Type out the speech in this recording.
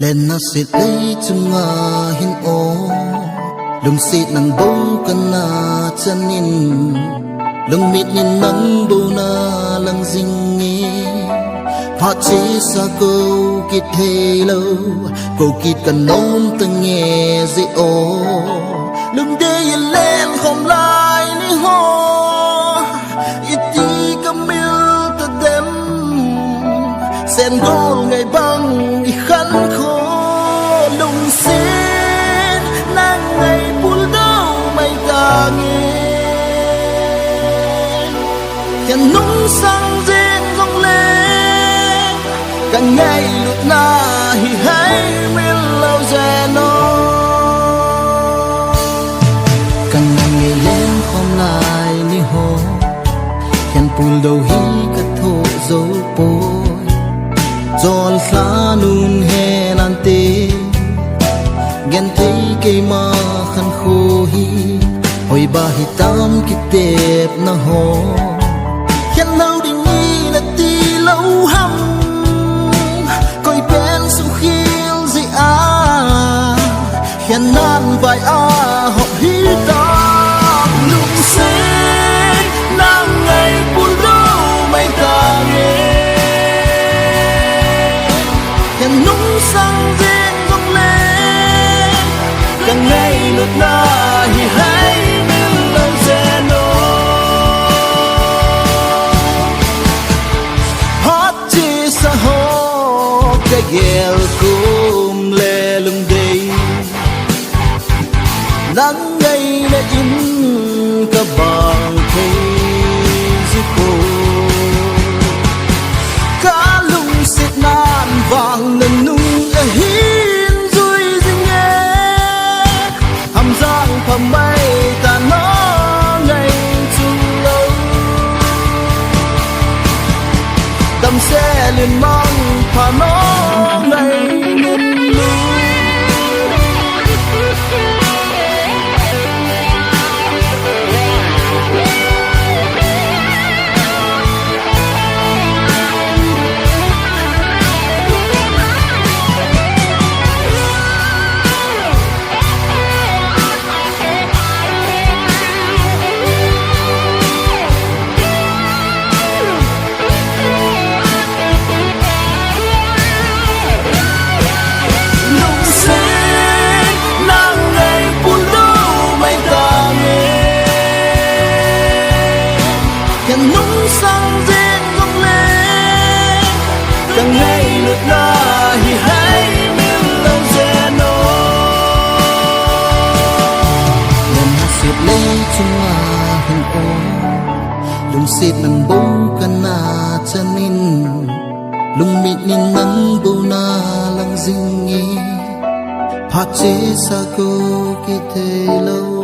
lên na xịt lấy chung hin ô lùng xịt nang bông cần na chân in lùng mịt nhìn nắng bông na lăng dinh nghe phát chế xa câu kít hê lâu câu kít cần nôm từng nghe dễ ô lùng đê lên không lại ni ho iti kamil ta dem sen gol ngày băng đi khăn khô lùng xịt nang ngày buồn đau mây ta nghe hiện nung sang riêng dòng lên càng ngày lúc na hi hay biết lâu giờ nó càng ngày lên hôm nay ni ho hiện buồn đầu hi cất thô dấu bôi giòn xa nun hè nan tê ghen thấy cây ma khăn khô hi hồi ba hi tam kịp đẹp na ho hiện lâu đi nghi là ti lâu hăm coi bên sông khiêu gì hiện nan vài học hi ta lung xế nàng ngày buồn đau mây ta nghe hiện nung sang riêng dòng lên càng ngày lúc na hi hay như lời dè nô hót chi sa hô cái ghel cung lê lưng đây nắng ngày đã in cả bằng thế dưới cô cá lung xịt nan vàng lần nung ở hin rồi dinh nghe hàm giang thầm mây ta nó ngày chung lâu đầm xe liền mang thả nó ngày nên hiện nung sang riêng dòng lên càng ngày lượt na hi hay miêu lâu dè nô lên na xịt lấy chung hình ô lùng xịt nang bông cần na chân in lùng mịt nhìn nắng bông na lăng dinh nghe phát chế xa cô kia thế lâu